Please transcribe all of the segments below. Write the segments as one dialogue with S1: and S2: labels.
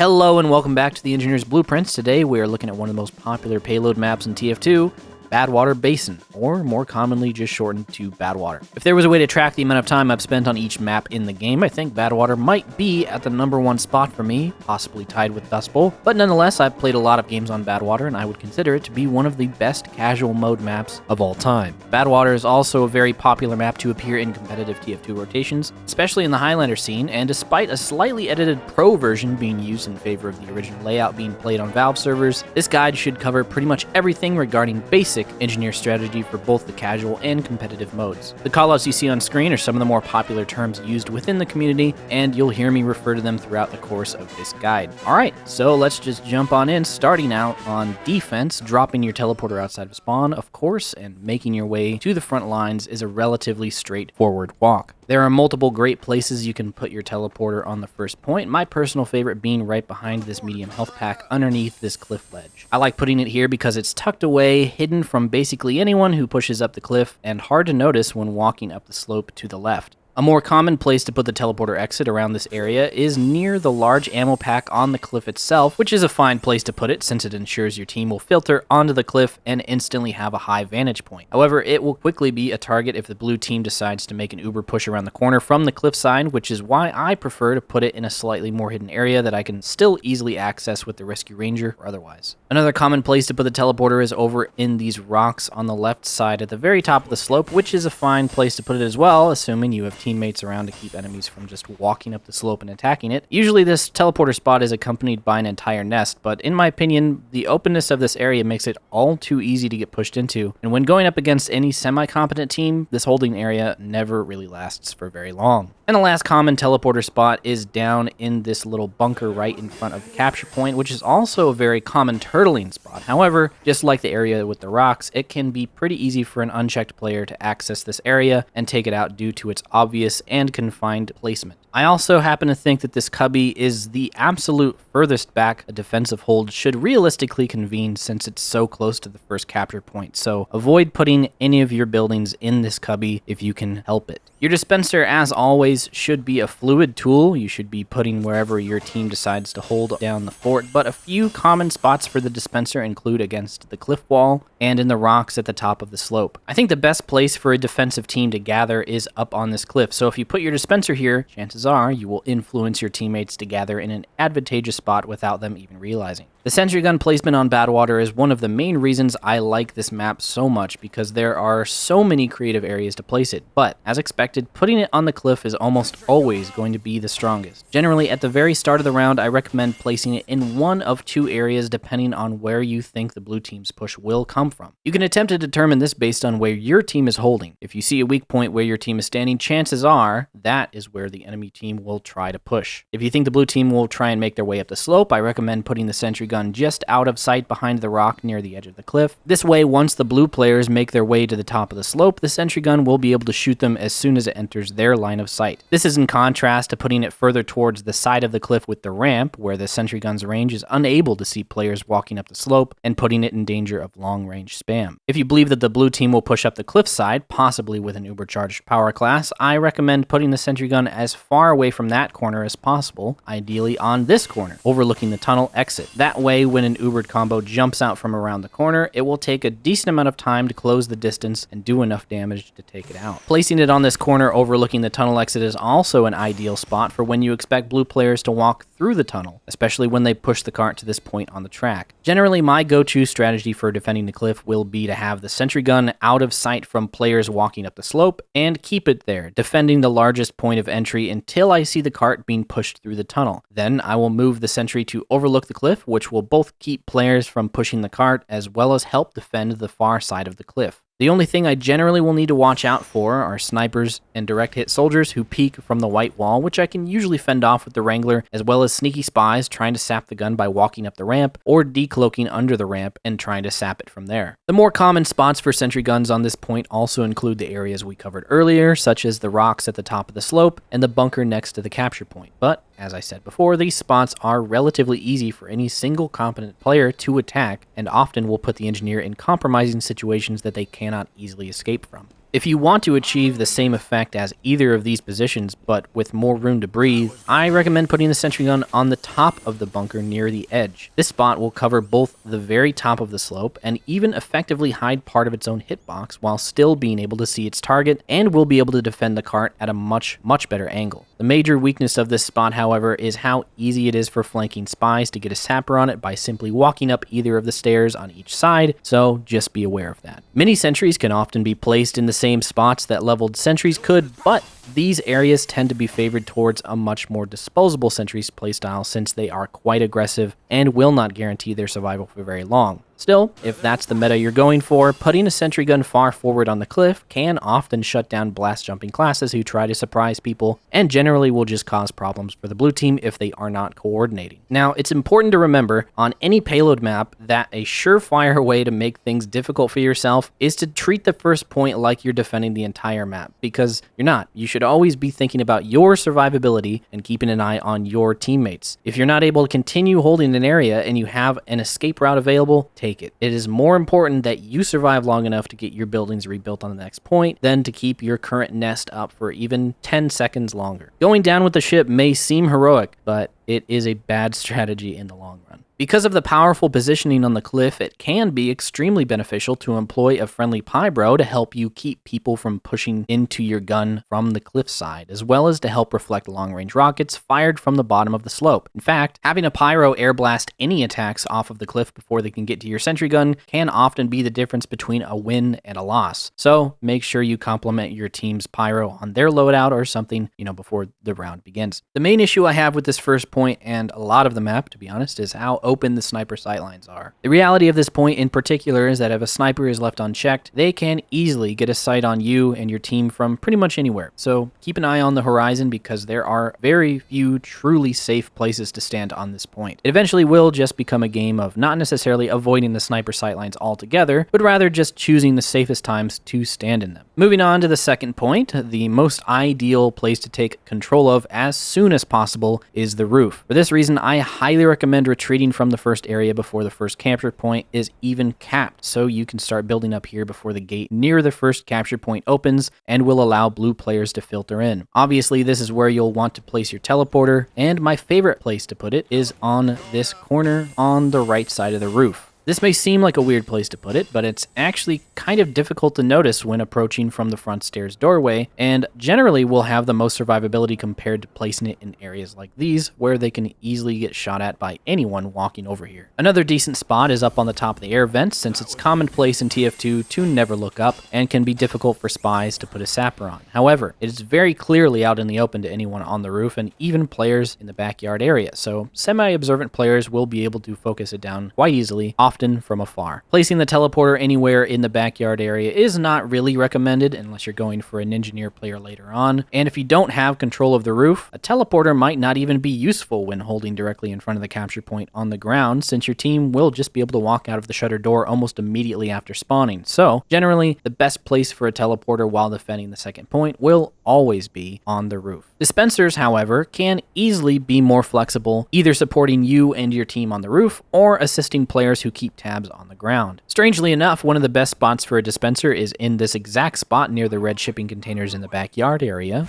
S1: Hello and welcome back to the Engineer's Blueprints. Today we are looking at one of the most popular payload maps in TF2, Badwater Basin, or more commonly just shortened to Badwater. If there was a way to track the amount of time I've spent on each map in the game, I think Badwater might be at the #1 spot for me, possibly tied with Dust Bowl, but nonetheless I've played a lot of games on Badwater and I would consider it to be one of the best casual mode maps of all time. Badwater is also a very popular map to appear in competitive TF2 rotations, especially in the Highlander scene, and despite a slightly edited pro version being used in favor of the original layout being played on Valve servers, this guide should cover pretty much everything regarding basic engineer strategy for both the casual and competitive modes. The callouts you see on screen are some of the more popular terms used within the community, and you'll hear me refer to them throughout the course of this guide. Alright, so let's just jump on in, starting out on defense. Dropping your teleporter outside of spawn, of course, and making your way to the front lines is a relatively straightforward walk. There are multiple great places you can put your teleporter on the first point, my personal favorite being right behind this medium health pack underneath this cliff ledge. I like putting it here because it's tucked away, hidden from basically anyone who pushes up the cliff, and hard to notice when walking up the slope to the left. A more common place to put the teleporter exit around this area is near the large ammo pack on the cliff itself, which is a fine place to put it since it ensures your team will filter onto the cliff and instantly have a high vantage point. However, it will quickly be a target if the blue team decides to make an uber push around the corner from the cliff side, which is why I prefer to put it in a slightly more hidden area that I can still easily access with the rescue ranger or otherwise. Another common place to put the teleporter is over in these rocks on the left side at the very top of the slope, which is a fine place to put it as well, assuming you have teammates around to keep enemies from just walking up the slope and attacking it. Usually this teleporter spot is accompanied by an entire nest, but in my opinion, the openness of this area makes it all too easy to get pushed into, and when going up against any semi-competent team, this holding area never really lasts for very long. And the last common teleporter spot is down in this little bunker right in front of the capture point, which is also a very common turtling spot. However, just like the area with the rocks, it can be pretty easy for an unchecked player to access this area and take it out due to its obvious and confined placement. I also happen to think that this cubby is the absolute furthest back a defensive hold should realistically convene since it's so close to the first capture point, so avoid putting any of your buildings in this cubby if you can help it. Your dispenser, as always, should be a fluid tool. You should be putting wherever your team decides to hold down the fort, but a few common spots for the dispenser include against the cliff wall and in the rocks at the top of the slope. I think the best place for a defensive team to gather is up on this cliff, so if you put your dispenser here, chances are you will influence your teammates to gather in an advantageous spot without them even realizing. The sentry gun placement on Badwater is one of the main reasons I like this map so much because there are so many creative areas to place it, but as expected, putting it on the cliff is almost always going to be the strongest. Generally, at the very start of the round, I recommend placing it in one of two areas depending on where you think the blue team's push will come from. You can attempt to determine this based on where your team is holding. If you see a weak point where your team is standing, chances are that is where the enemy team will try to push. If you think the blue team will try and make their way up the slope, I recommend putting the sentry gun just out of sight behind the rock near the edge of the cliff. This way, once the blue players make their way to the top of the slope, the sentry gun will be able to shoot them as soon as it enters their line of sight. This is in contrast to putting it further towards the side of the cliff with the ramp, where the sentry gun's range is unable to see players walking up the slope and putting it in danger of long-range spam. If you believe that the blue team will push up the cliff side, possibly with an uber-charged power class, I recommend putting the sentry gun as far away from that corner as possible, ideally on this corner, overlooking the tunnel exit. That way, when an ubered combo jumps out from around the corner, it will take a decent amount of time to close the distance and do enough damage to take it out. Placing it on this corner overlooking the tunnel exit is also an ideal spot for when you expect blue players to walk through the tunnel, especially when they push the cart to this point on the track. Generally, my go-to strategy for defending the cliff will be to have the sentry gun out of sight from players walking up the slope and keep it there, defending the largest point of entry until I see the cart being pushed through the tunnel. Then I will move the sentry to overlook the cliff, which will both keep players from pushing the cart as well as help defend the far side of the cliff. The only thing I generally will need to watch out for are snipers and direct hit soldiers who peek from the white wall, which I can usually fend off with the Wrangler, as well as sneaky spies trying to sap the gun by walking up the ramp or decloaking under the ramp and trying to sap it from there. The more common spots for sentry guns on this point also include the areas we covered earlier, such as the rocks at the top of the slope and the bunker next to the capture point. But as I said before, these spots are relatively easy for any single competent player to attack and often will put the engineer in compromising situations that they cannot easily escape from. If you want to achieve the same effect as either of these positions, but with more room to breathe, I recommend putting the sentry gun on the top of the bunker near the edge. This spot will cover both the very top of the slope and even effectively hide part of its own hitbox while still being able to see its target, and will be able to defend the cart at a much better angle. The major weakness of this spot, however, is how easy it is for flanking spies to get a sapper on it by simply walking up either of the stairs on each side, so just be aware of that. Mini sentries can often be placed in the same spots that leveled sentries could, but these areas tend to be favored towards a much more disposable sentries playstyle since they are quite aggressive and will not guarantee their survival for very long. Still, if that's the meta you're going for, putting a sentry gun far forward on the cliff can often shut down blast jumping classes who try to surprise people, and generally will just cause problems for the blue team if they are not coordinating. Now, it's important to remember on any payload map that a surefire way to make things difficult for yourself is to treat the first point like you're defending the entire map, because you're not. You should always be thinking about your survivability and keeping an eye on your teammates. If you're not able to continue holding an area and you have an escape route available, take it. It is more important that you survive long enough to get your buildings rebuilt on the next point than to keep your current nest up for even 10 seconds longer. Going down with the ship may seem heroic, but it is a bad strategy in the long run. Because of the powerful positioning on the cliff, it can be extremely beneficial to employ a friendly pyro to help you keep people from pushing into your gun from the cliff side, as well as to help reflect long-range rockets fired from the bottom of the slope. In fact, having a pyro air blast any attacks off of the cliff before they can get to your sentry gun can often be the difference between a win and a loss. So make sure you complement your team's pyro on their loadout or something, before the round begins. The main issue I have with this first point, and a lot of the map, to be honest, is how open the sniper sightlines are. The reality of this point in particular is that if a sniper is left unchecked, they can easily get a sight on you and your team from pretty much anywhere. So keep an eye on the horizon, because there are very few truly safe places to stand on this point. It eventually will just become a game of not necessarily avoiding the sniper sightlines altogether, but rather just choosing the safest times to stand in them. Moving on to the second point, the most ideal place to take control of as soon as possible is the roof. For this reason, I highly recommend retreating from the first area before the first capture point is even capped, so you can start building up here before the gate near the first capture point opens and will allow blue players to filter in. Obviously, this is where you'll want to place your teleporter, and my favorite place to put it is on this corner on the right side of the roof. This may seem like a weird place to put it, but it's actually kind of difficult to notice when approaching from the front stairs doorway, and generally will have the most survivability compared to placing it in areas like these, where they can easily get shot at by anyone walking over here. Another decent spot is up on the top of the air vents, since it's commonplace in TF2 to never look up, and can be difficult for spies to put a sapper on. However, it is very clearly out in the open to anyone on the roof, and even players in the backyard area, so semi-observant players will be able to focus it down quite easily, often from afar. Placing the teleporter anywhere in the backyard area is not really recommended unless you're going for an engineer player later on, and if you don't have control of the roof, a teleporter might not even be useful when holding directly in front of the capture point on the ground, since your team will just be able to walk out of the shutter door almost immediately after spawning. So generally, the best place for a teleporter while defending the second point will always be on the roof. Dispensers, however, can easily be more flexible, either supporting you and your team on the roof or assisting players who keep tabs on the ground. Strangely enough, one of the best spots for a dispenser is in this exact spot near the red shipping containers in the backyard area.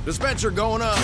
S2: Dispenser going up!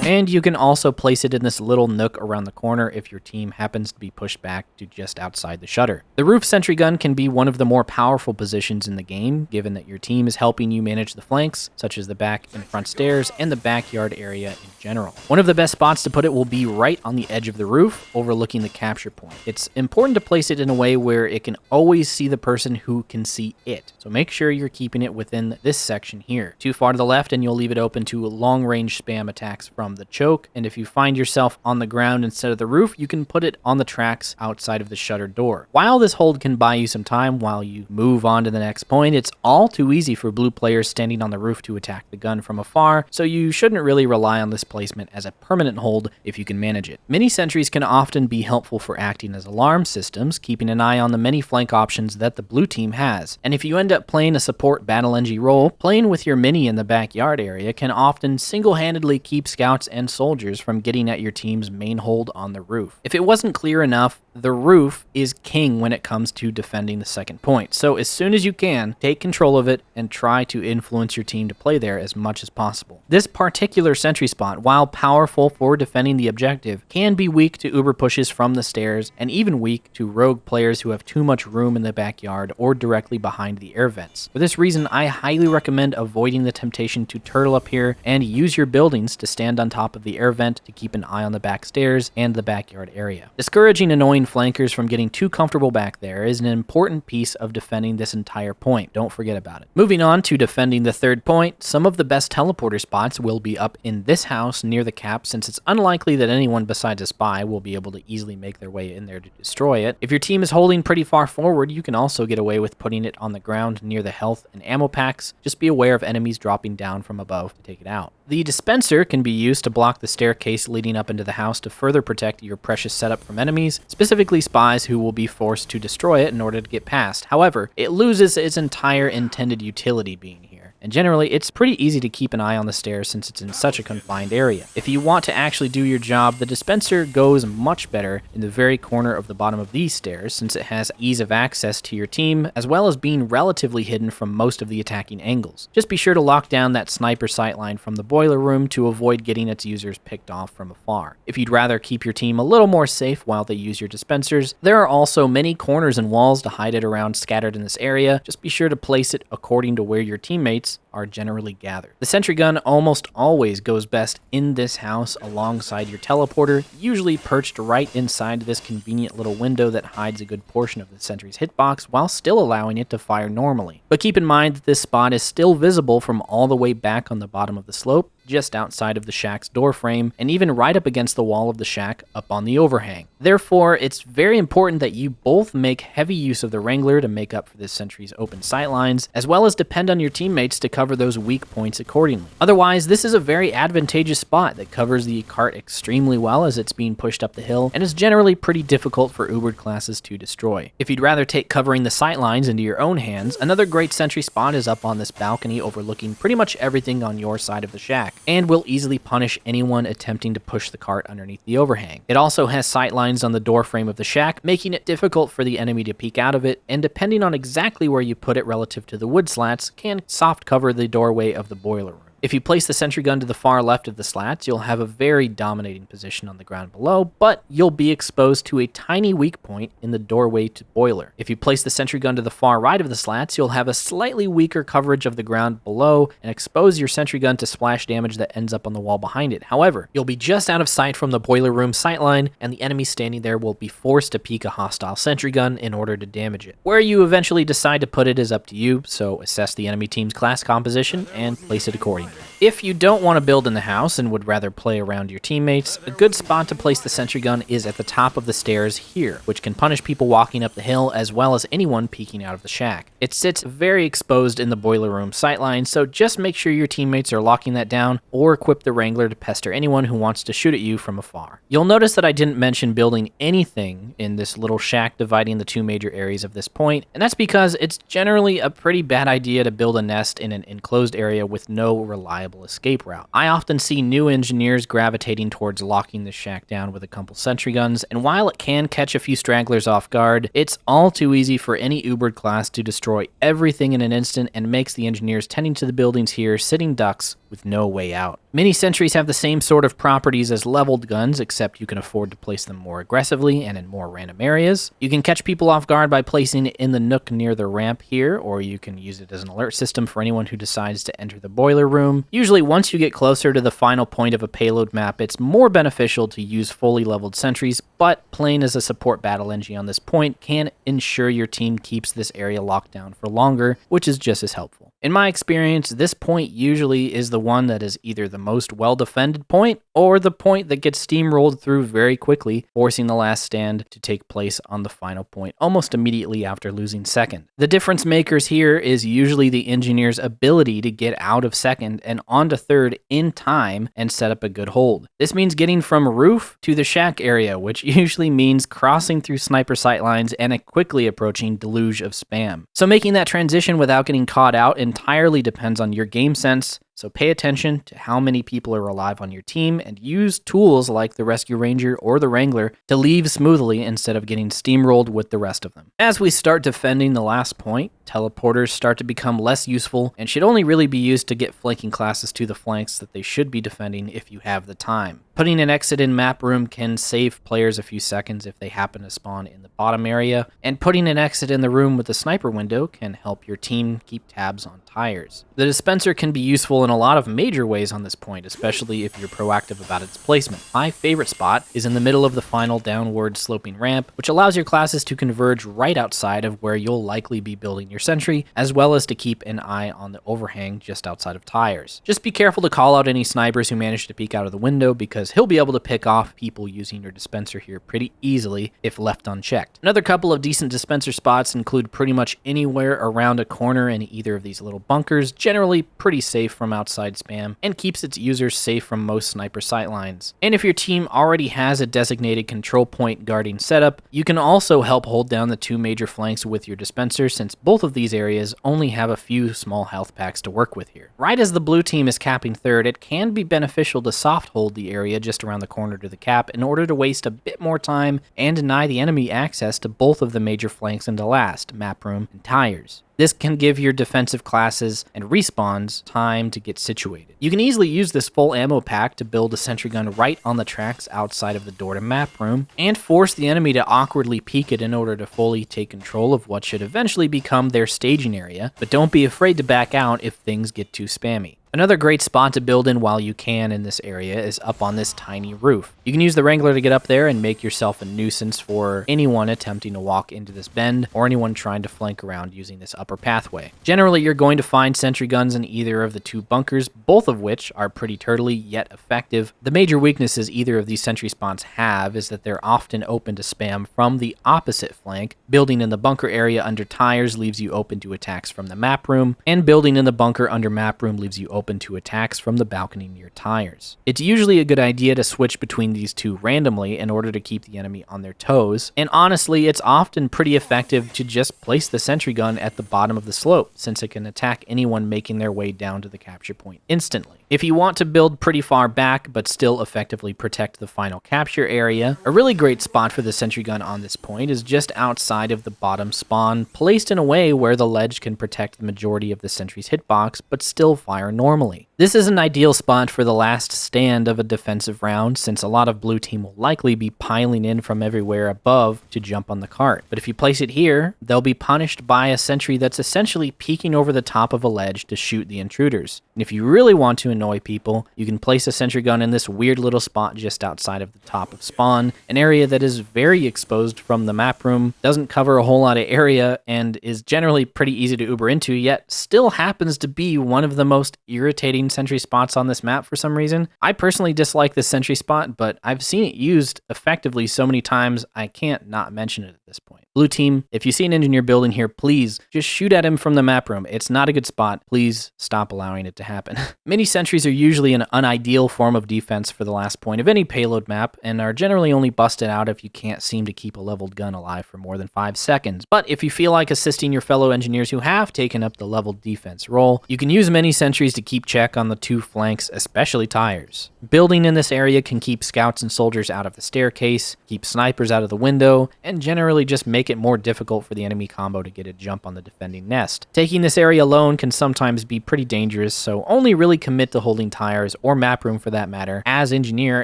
S1: And you can also place it in this little nook around the corner if your team happens to be pushed back to just outside the shutter. The roof sentry gun can be one of the more powerful positions in the game, given that your team is helping you manage the flanks, such as the back and front stairs, and the backyard area in general. One of the best spots to put it will be right on the edge of the roof, overlooking the capture point. It's important to place it in a way where it can always see the person who can see it, so make sure you're keeping it within this section here. Too far to the left and you'll leave it open to long-range spam attacks from the choke, and if you find yourself on the ground instead of the roof, you can put it on the tracks outside of the shutter door. While this hold can buy you some time while you move on to the next point, it's all too easy for blue players standing on the roof to attack the gun from afar, so you shouldn't really rely on this placement as a permanent hold if you can manage it. Mini sentries can often be helpful for acting as alarm systems, keeping an eye on the many flank options that the blue team has, and if you end up playing a support battle NG role, playing with your mini in the backyard area can often single-handedly keep scouts and soldiers from getting at your team's main hold on the roof. If it wasn't clear enough, the roof is king when it comes to defending the second point. So as soon as you can, take control of it and try to influence your team to play there as much as possible. This particular sentry spot, while powerful for defending the objective, can be weak to uber pushes from the stairs and even weak to rogue players who have too much room in the backyard or directly behind the air vents. For this reason, I highly recommend avoiding the temptation to turtle up here and use your buildings to stand on top of the air vent to keep an eye on the back stairs and the backyard area. Discouraging annoying flankers from getting too comfortable back there is an important piece of defending this entire point. Don't forget about it. Moving on to defending the third point, some of the best teleporter spots will be up in this house near the cap, since it's unlikely that anyone besides a spy will be able to easily make their way in there to destroy it. If your team is holding pretty far forward, you can also get away with putting it on the ground near the health and ammo packs. Just be aware of enemies dropping down from above to take it out. The dispenser can be used to block the staircase leading up into the house to further protect your precious setup from enemies, specifically spies who will be forced to destroy it in order to get past. However, it loses its entire intended utility being here. And generally, it's pretty easy to keep an eye on the stairs since it's in such a confined area. If you want to actually do your job, the dispenser goes much better in the very corner of the bottom of these stairs, since it has ease of access to your team, as well as being relatively hidden from most of the attacking angles. Just be sure to lock down that sniper sightline from the boiler room to avoid getting its users picked off from afar. If you'd rather keep your team a little more safe while they use your dispensers, there are also many corners and walls to hide it around scattered in this area. Just be sure to place it according to where your teammates are generally gathered. The sentry gun almost always goes best in this house alongside your teleporter, usually perched right inside this convenient little window that hides a good portion of the sentry's hitbox while still allowing it to fire normally. But keep in mind that this spot is still visible from all the way back on the bottom of the slope, just outside of the shack's door frame, and even right up against the wall of the shack up on the overhang. Therefore, it's very important that you both make heavy use of the Wrangler to make up for this sentry's open sightlines, as well as depend on your teammates to cover those weak points accordingly. Otherwise, this is a very advantageous spot that covers the cart extremely well as it's being pushed up the hill, and is generally pretty difficult for Ubered classes to destroy. If you'd rather take covering the sightlines into your own hands, another great sentry spot is up on this balcony overlooking pretty much everything on your side of the shack, and will easily punish anyone attempting to push the cart underneath the overhang. It also has sightlines on the door frame of the shack, making it difficult for the enemy to peek out of it, and depending on exactly where you put it relative to the wood slats, can soft cover the doorway of the boiler room. If you place the sentry gun to the far left of the slats, you'll have a very dominating position on the ground below, but you'll be exposed to a tiny weak point in the doorway to boiler. If you place the sentry gun to the far right of the slats, you'll have a slightly weaker coverage of the ground below and expose your sentry gun to splash damage that ends up on the wall behind it. However, you'll be just out of sight from the boiler room sightline, and the enemy standing there will be forced to peek a hostile sentry gun in order to damage it. Where you eventually decide to put it is up to you, so assess the enemy team's class composition and place it accordingly. If you don't want to build in the house and would rather play around your teammates, a good spot to place the sentry gun is at the top of the stairs here, which can punish people walking up the hill as well as anyone peeking out of the shack. It sits very exposed in the boiler room sightline, so just make sure your teammates are locking that down, or equip the Wrangler to pester anyone who wants to shoot at you from afar. You'll notice that I didn't mention building anything in this little shack dividing the two major areas of this point, and that's because it's generally a pretty bad idea to build a nest in an enclosed area with no reliable escape route. I often see new engineers gravitating towards locking the shack down with a couple sentry guns, and while it can catch a few stragglers off guard, it's all too easy for any Ubered class to destroy everything in an instant and makes the engineers tending to the buildings here sitting ducks with no way out. Mini sentries have the same sort of properties as leveled guns, except you can afford to place them more aggressively and in more random areas. You can catch people off guard by placing it in the nook near the ramp here, or you can use it as an alert system for anyone who decides to enter the boiler room. Usually once you get closer to the final point of a payload map, it's more beneficial to use fully leveled sentries, but playing as a support battle engine on this point can ensure your team keeps this area locked down for longer, which is just as helpful. In my experience, this point usually is the one that is either the most well-defended point or the point that gets steamrolled through very quickly, forcing the last stand to take place on the final point almost immediately after losing second. The difference makers here is usually the engineer's ability to get out of second and onto third in time and set up a good hold. This means getting from roof to the shack area, which usually means crossing through sniper sightlines and a quickly approaching deluge of spam. So making that transition without getting caught out entirely depends on your game sense, So pay attention to how many people are alive on your team and use tools like the Rescue Ranger or the Wrangler to leave smoothly instead of getting steamrolled with the rest of them. As we start defending the last point, teleporters start to become less useful and should only really be used to get flanking classes to the flanks that they should be defending if you have the time. Putting an exit in map room can save players a few seconds if they happen to spawn in the bottom area, and putting an exit in the room with the sniper window can help your team keep tabs on tires. The dispenser can be useful in a lot of major ways on this point, especially if you're proactive about its placement. My favorite spot is in the middle of the final downward sloping ramp, which allows your classes to converge right outside of where you'll likely be building your sentry, as well as to keep an eye on the overhang just outside of tires. Just be careful to call out any snipers who manage to peek out of the window, because he'll be able to pick off people using your dispenser here pretty easily if left unchecked. Another couple of decent dispenser spots include pretty much anywhere around a corner in either of these little bunkers, generally pretty safe from outside spam, and keeps its users safe from most sniper sightlines. And if your team already has a designated control point guarding setup, you can also help hold down the two major flanks with your dispenser, since both of these areas only have a few small health packs to work with here. Right as the blue team is capping third, it can be beneficial to soft hold the area just around the corner to the cap in order to waste a bit more time and deny the enemy access to both of the major flanks into last, map room and tires. This can give your defensive classes and respawns time to get situated. You can easily use this full ammo pack to build a sentry gun right on the tracks outside of the door to map room, and force the enemy to awkwardly peek it in order to fully take control of what should eventually become their staging area, but don't be afraid to back out if things get too spammy. Another great spot to build in while you can in this area is up on this tiny roof. You can use the Wrangler to get up there and make yourself a nuisance for anyone attempting to walk into this bend or anyone trying to flank around using this upper pathway. Generally, you're going to find sentry guns in either of the two bunkers, both of which are pretty turtly yet effective. The major weaknesses either of these sentry spawns have is that they're often open to spam from the opposite flank. Building in the bunker area under tires leaves you open to attacks from the map room, and building in the bunker under map room leaves you open to attacks from the balcony near tires. It's usually a good idea to switch between these two randomly in order to keep the enemy on their toes, and honestly, it's often pretty effective to just place the sentry gun at the bottom of the slope, since it can attack anyone making their way down to the capture point instantly. If you want to build pretty far back but still effectively protect the final capture area, a really great spot for the sentry gun on this point is just outside of the bottom spawn, placed in a way where the ledge can protect the majority of the sentry's hitbox but still fire normally. This is an ideal spot for the last stand of a defensive round, since a lot of blue team will likely be piling in from everywhere above to jump on the cart. But if you place it here, they'll be punished by a sentry that's essentially peeking over the top of a ledge to shoot the intruders. And if you really want to annoy people, you can place a sentry gun in this weird little spot just outside of the top of spawn, an area that is very exposed from the map room, doesn't cover a whole lot of area, and is generally pretty easy to Uber into, yet still happens to be one of the most irritating sentry spots on this map for some reason. I personally dislike this sentry spot, but I've seen it used effectively so many times I can't not mention it at this point. Blue team, if you see an engineer building here, please just shoot at him from the map room. It's not a good spot. Please stop allowing it to happen. Mini sentries are usually an unideal form of defense for the last point of any payload map, and are generally only busted out if you can't seem to keep a leveled gun alive for more than 5 seconds. But if you feel like assisting your fellow engineers who have taken up the leveled defense role, you can use mini sentries to keep check on the two flanks, especially tires. Building in this area can keep scouts and soldiers out of the staircase, keep snipers out of the window, and generally just make it more difficult for the enemy combo to get a jump on the defending nest. Taking this area alone can sometimes be pretty dangerous, so only really commit to holding tires, or map room for that matter, as engineer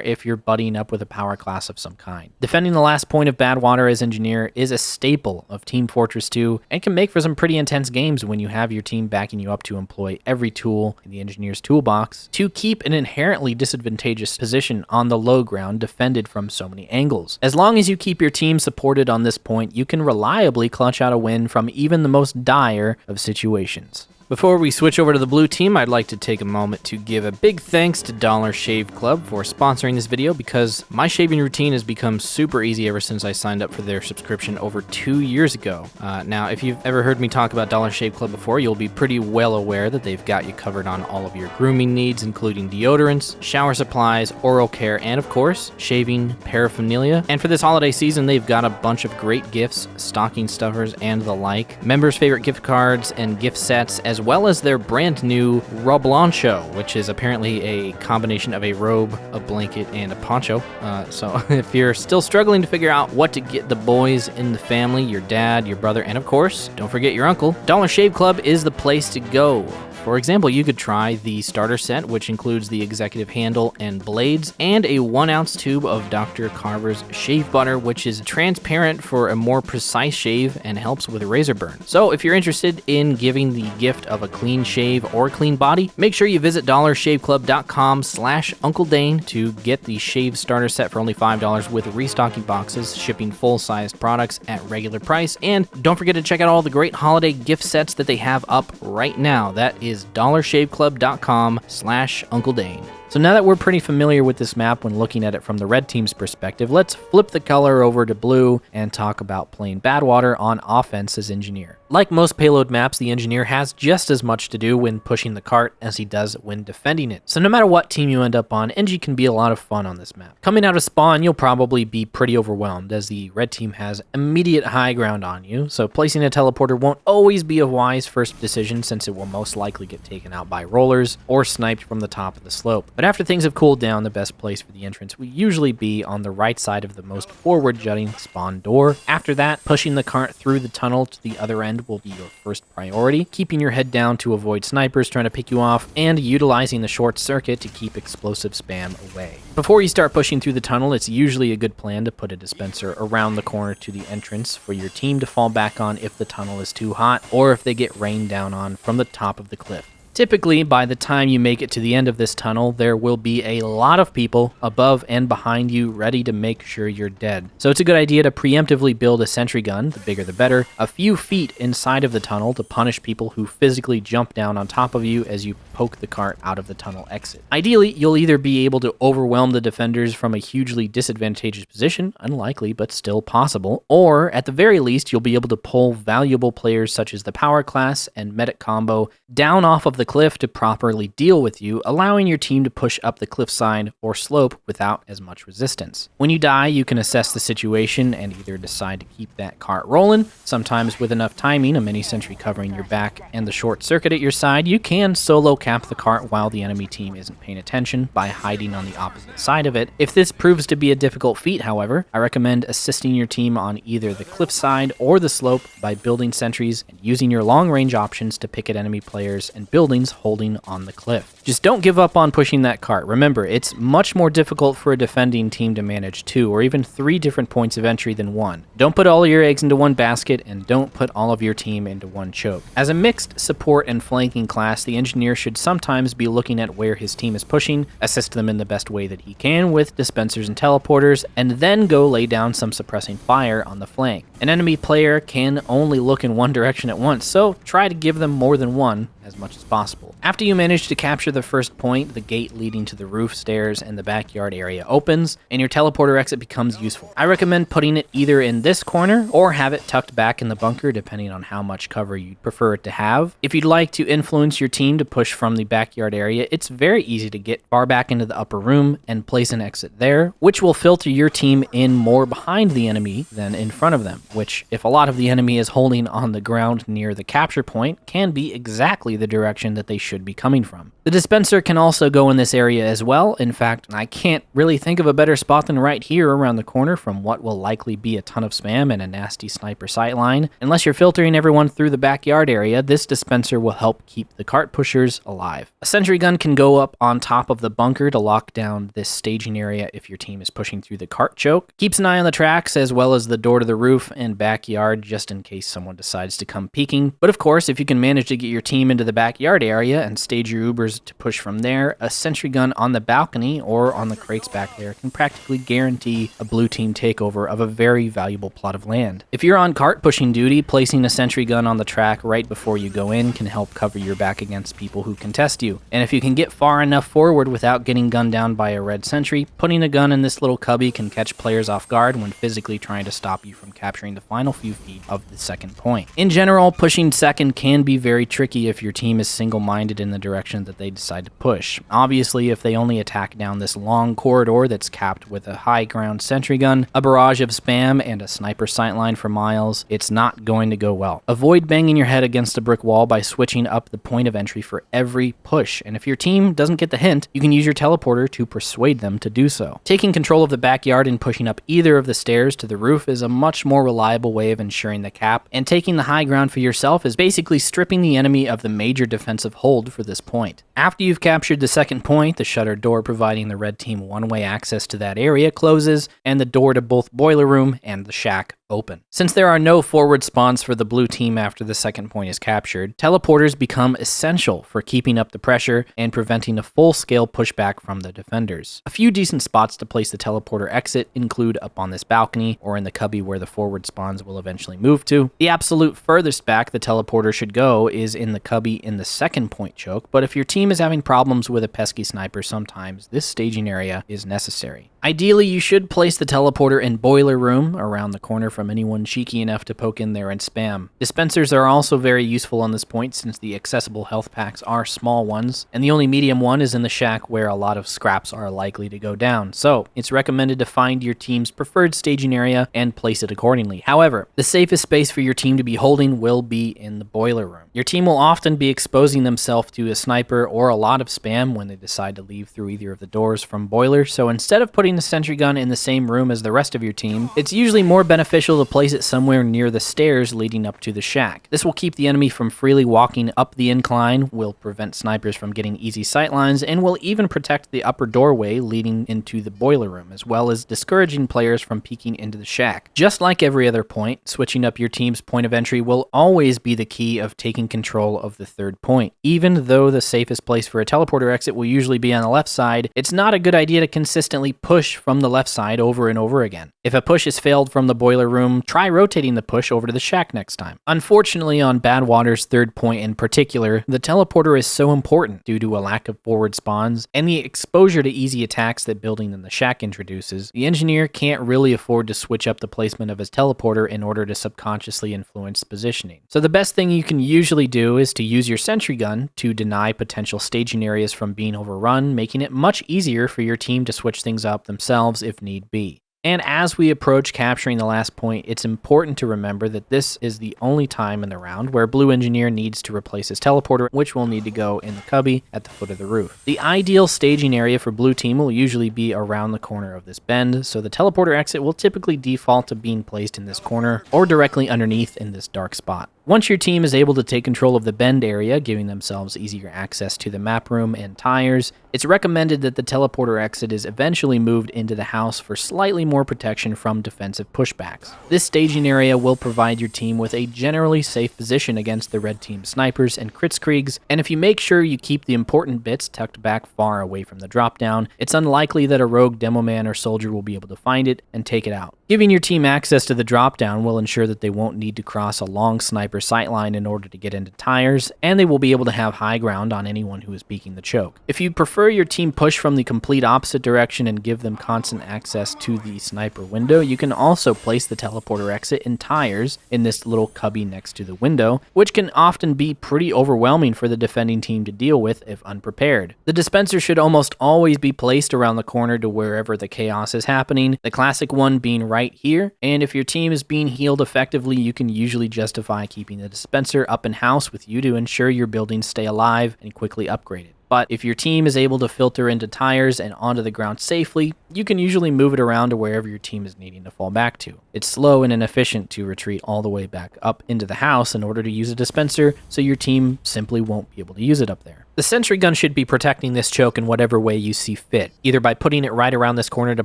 S1: if you're buddying up with a power class of some kind. Defending the last point of Badwater as engineer is a staple of Team Fortress 2, and can make for some pretty intense games when you have your team backing you up to employ every tool in the engineer's toolbox to keep an inherently disadvantageous position on the low ground defended from so many angles. As long as you keep your team supported on this point, you can reliably clutch out a win from even the most dire of situations. Before we switch over to the blue team, I'd like to take a moment to give a big thanks to Dollar Shave Club for sponsoring this video, because my shaving routine has become super easy ever since I signed up for their subscription over 2 years ago. Now, if you've ever heard me talk about Dollar Shave Club before, you'll be pretty well aware that they've got you covered on all of your grooming needs, including deodorants, shower supplies, oral care, and of course, shaving paraphernalia. And for this holiday season, they've got a bunch of great gifts, stocking stuffers, and the like, members' favorite gift cards and gift sets, as as well as their brand new roblancho, which is apparently a combination of a robe, a blanket, and a poncho. So if you're still struggling to figure out what to get the boys in the family, your dad, your brother, and of course, don't forget your uncle, Dollar Shave Club is the place to go. For example, you could try the starter set, which includes the executive handle and blades, and a 1-ounce tube of Dr. Carver's shave butter, which is transparent for a more precise shave and helps with razor burn. So if you're interested in giving the gift of a clean shave or clean body, make sure you visit dollarshaveclub.com/Uncle Dane to get the shave starter set for only $5 with restocking boxes, shipping full-sized products at regular price. And don't forget to check out all the great holiday gift sets that they have up right now. That is dollarshaveclub.com/Uncle Dane. So now that we're pretty familiar with this map when looking at it from the red team's perspective, let's flip the color over to blue and talk about playing Badwater on offense as engineer. Like most payload maps, the engineer has just as much to do when pushing the cart as he does when defending it. So no matter what team you end up on, Engie can be a lot of fun on this map. Coming out of spawn, you'll probably be pretty overwhelmed as the red team has immediate high ground on you, so placing a teleporter won't always be a wise first decision since it will most likely get taken out by rollers or sniped from the top of the slope. But after things have cooled down, the best place for the entrance will usually be on the right side of the most forward jutting spawn door. After that, pushing the cart through the tunnel to the other end will be your first priority, keeping your head down to avoid snipers trying to pick you off, and utilizing the short circuit to keep explosive spam away. Before you start pushing through the tunnel, it's usually a good plan to put a dispenser around the corner to the entrance for your team to fall back on if the tunnel is too hot, or if they get rained down on from the top of the cliff. Typically, by the time you make it to the end of this tunnel, there will be a lot of people above and behind you ready to make sure you're dead. So it's a good idea to preemptively build a sentry gun, the bigger the better, a few feet inside of the tunnel to punish people who physically jump down on top of you as you poke the cart out of the tunnel exit. Ideally, you'll either be able to overwhelm the defenders from a hugely disadvantageous position, unlikely but still possible, or at the very least, you'll be able to pull valuable players such as the power class and medic combo down off of the cliff to properly deal with you, allowing your team to push up the cliffside or slope without as much resistance. When you die, you can assess the situation and either decide to keep that cart rolling. Sometimes with enough timing, a mini sentry covering your back and the short circuit at your side, you can solo cap the cart while the enemy team isn't paying attention by hiding on the opposite side of it. If this proves to be a difficult feat, however, I recommend assisting your team on either the cliffside or the slope by building sentries and using your long-range options to pick at enemy players and buildings holding on the cliff. Just don't give up on pushing that cart. Remember, it's much more difficult for a defending team to manage 2 or even 3 different points of entry than 1. Don't put all your eggs into one basket, and don't put all of your team into one choke. As a mixed support and flanking class, the engineer should sometimes be looking at where his team is pushing, assist them in the best way that he can with dispensers and teleporters, and then go lay down some suppressing fire on the flank. An enemy player can only look in one direction at once, so try to give them more than one as much as possible. After you manage to capture the first point, the gate leading to the roof, stairs, and the backyard area opens, and your teleporter exit becomes useful. I recommend putting it either in this corner or have it tucked back in the bunker, depending on how much cover you'd prefer it to have. If you'd like to influence your team to push from the backyard area, it's very easy to get far back into the upper room and place an exit there, which will filter your team in more behind the enemy than in front of them, which, if a lot of the enemy is holding on the ground near the capture point, can be exactly the direction that they should be coming from. The dispenser can also go in this area as well. In fact, I can't really think of a better spot than right here around the corner from what will likely be a ton of spam and a nasty sniper sightline. Unless you're filtering everyone through the backyard area, this dispenser will help keep the cart pushers alive. A sentry gun can go up on top of the bunker to lock down this staging area if your team is pushing through the cart choke. Keeps an eye on the tracks as well as the door to the roof and backyard just in case someone decides to come peeking. But of course, if you can manage to get your team into the backyard area and stage your Ubers to push from there, a sentry gun on the balcony or on the crates back there can practically guarantee a blue team takeover of a very valuable plot of land. If you're on cart pushing duty, placing a sentry gun on the track right before you go in can help cover your back against people who contest you. And if you can get far enough forward without getting gunned down by a red sentry, putting a gun in this little cubby can catch players off guard when physically trying to stop you from capturing the final few feet of the second point. In general, pushing second can be very tricky if your team is single-minded in the direction that they decide to push. Obviously, if they only attack down this long corridor that's capped with a high ground sentry gun, a barrage of spam, and a sniper sightline for miles, it's not going to go well. Avoid banging your head against a brick wall by switching up the point of entry for every push, and if your team doesn't get the hint, you can use your teleporter to persuade them to do so. Taking control of the backyard and pushing up either of the stairs to the roof is a much more reliable way of ensuring the cap, and taking the high ground for yourself is basically stripping the enemy of the major defensive hold for this point. After you've captured the second point, the shutter door providing the red team one-way access to that area closes, and the door to both boiler room and the shack open. Since there are no forward spawns for the blue team after the second point is captured, teleporters become essential for keeping up the pressure and preventing a full-scale pushback from the defenders. A few decent spots to place the teleporter exit include up on this balcony or in the cubby where the forward spawns will eventually move to. The absolute furthest back the teleporter should go is in the cubby in the second point choke, but if your team is having problems with a pesky sniper, sometimes this staging area is necessary. Ideally, you should place the teleporter in boiler room around the corner from anyone cheeky enough to poke in there and spam. Dispensers are also very useful on this point since the accessible health packs are small ones, and the only medium one is in the shack where a lot of scraps are likely to go down, so it's recommended to find your team's preferred staging area and place it accordingly. However, the safest space for your team to be holding will be in the boiler room. Your team will often be exposing themselves to a sniper or a lot of spam when they decide to leave through either of the doors from boiler, so instead of putting the sentry gun in the same room as the rest of your team, it's usually more beneficial to place it somewhere near the stairs leading up to the shack. This will keep the enemy from freely walking up the incline, will prevent snipers from getting easy sightlines, and will even protect the upper doorway leading into the boiler room, as well as discouraging players from peeking into the shack. Just like every other point, switching up your team's point of entry will always be the key of taking control of the third point. Even though the safest place for a teleporter exit will usually be on the left side, it's not a good idea to consistently push from the left side over and over again. If a push is failed from the boiler room, try rotating the push over to the shack next time. Unfortunately, on Badwater's third point in particular, the teleporter is so important due to a lack of forward spawns and the exposure to easy attacks that building in the shack introduces. The engineer can't really afford to switch up the placement of his teleporter in order to subconsciously influence positioning. So the best thing you can usually do is to use your sentry gun to deny potential staging areas from being overrun, making it much easier for your team to switch things up themselves if need be. And as we approach capturing the last point, it's important to remember that this is the only time in the round where Blue Engineer needs to replace his teleporter, which will need to go in the cubby at the foot of the roof. The ideal staging area for Blue Team will usually be around the corner of this bend, so the teleporter exit will typically default to being placed in this corner or directly underneath in this dark spot. Once your team is able to take control of the bend area, giving themselves easier access to the map room and tires, it's recommended that the teleporter exit is eventually moved into the house for slightly more protection from defensive pushbacks. This staging area will provide your team with a generally safe position against the red team snipers and kritzkriegs, and if you make sure you keep the important bits tucked back far away from the dropdown, it's unlikely that a rogue demo man or soldier will be able to find it and take it out. Giving your team access to the dropdown will ensure that they won't need to cross a long sniper sightline in order to get into tires, and they will be able to have high ground on anyone who is peeking the choke. If you prefer your team push from the complete opposite direction and give them constant access to the sniper window, you can also place the teleporter exit in tires in this little cubby next to the window, which can often be pretty overwhelming for the defending team to deal with if unprepared. The dispenser should almost always be placed around the corner to wherever the chaos is happening, the classic one being right here, and if your team is being healed effectively, you can usually justify keeping the dispenser up in house with you to ensure your buildings stay alive and quickly upgraded. But if your team is able to filter into tires and onto the ground safely, you can usually move it around to wherever your team is needing to fall back to. It's slow and inefficient to retreat all the way back up into the house in order to use a dispenser, so your team simply won't be able to use it up there. The sentry gun should be protecting this choke in whatever way you see fit, either by putting it right around this corner to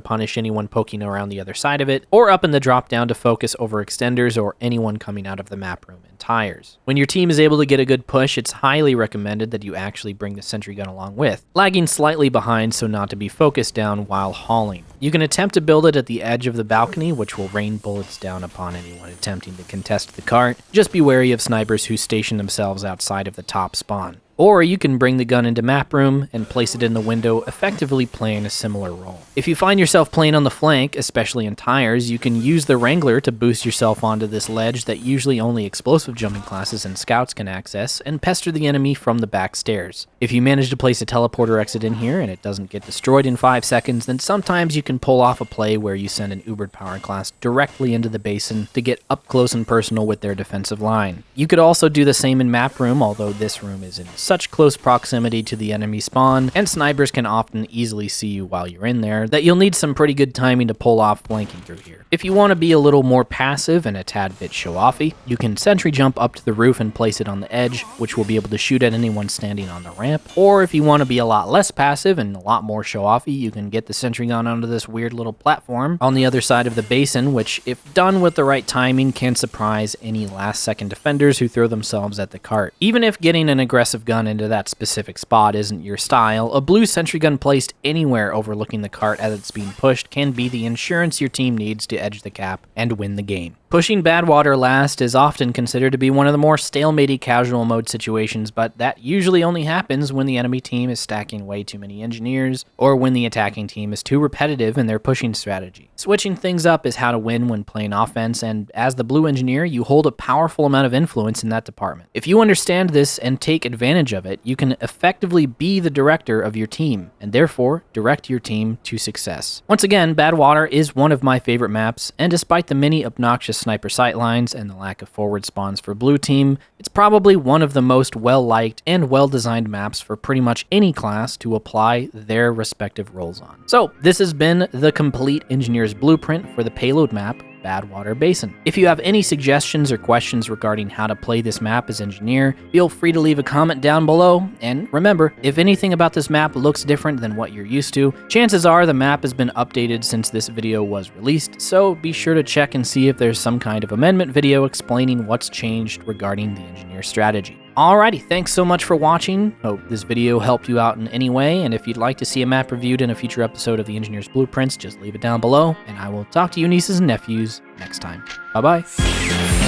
S1: punish anyone poking around the other side of it, or up in the drop down to focus over extenders or anyone coming out of the map room and tires. When your team is able to get a good push, it's highly recommended that you actually bring the sentry gun along with, lagging slightly behind so not to be focused down while hauling. You can attempt to build it at the edge of the balcony, which will rain bullets down upon anyone attempting to contest the cart. Just be wary of snipers who station themselves outside of the top spawn. Or you can bring the gun into map room and place it in the window, effectively playing a similar role. If you find yourself playing on the flank, especially in tires, you can use the Wrangler to boost yourself onto this ledge that usually only explosive jumping classes and scouts can access, and pester the enemy from the back stairs. If you manage to place a teleporter exit in here and it doesn't get destroyed in 5 seconds, then sometimes you can pull off a play where you send an Ubered power class directly into the basin to get up close and personal with their defensive line. You could also do the same in map room, although this room is in such close proximity to the enemy spawn, and snipers can often easily see you while you're in there, that you'll need some pretty good timing to pull off flanking through here. If you want to be a little more passive and a tad bit show-offy, you can sentry jump up to the roof and place it on the edge, which will be able to shoot at anyone standing on the ramp. Or if you want to be a lot less passive and a lot more show-offy, you can get the sentry gun onto this weird little platform on the other side of the basin, which, if done with the right timing, can surprise any last-second defenders who throw themselves at the cart. Even if getting an aggressive gun into that specific spot isn't your style, a blue sentry gun placed anywhere overlooking the cart as it's being pushed can be the insurance your team needs to edge the cap and win the game. Pushing Badwater last is often considered to be one of the more stalematy casual mode situations, but that usually only happens when the enemy team is stacking way too many engineers, or when the attacking team is too repetitive in their pushing strategy. Switching things up is how to win when playing offense, and as the blue engineer, you hold a powerful amount of influence in that department. If you understand this and take advantage of it, you can effectively be the director of your team, and therefore direct your team to success. Once again, Badwater is one of my favorite maps, and despite the many obnoxious sniper sightlines and the lack of forward spawns for blue team, it's probably one of the most well-liked and well-designed maps for pretty much any class to apply their respective roles on. So, this has been the complete engineer's blueprint for the Payload map, Badwater Basin. If you have any suggestions or questions regarding how to play this map as engineer, feel free to leave a comment down below, and remember, if anything about this map looks different than what you're used to, chances are the map has been updated since this video was released, so be sure to check and see if there's some kind of amendment video explaining what's changed regarding the engineer strategy. Alrighty, thanks so much for watching. Hope this video helped you out in any way, and if you'd like to see a map reviewed in a future episode of the Engineer's Blueprints, just leave it down below, and I will talk to you nieces and nephews next time. Bye-bye.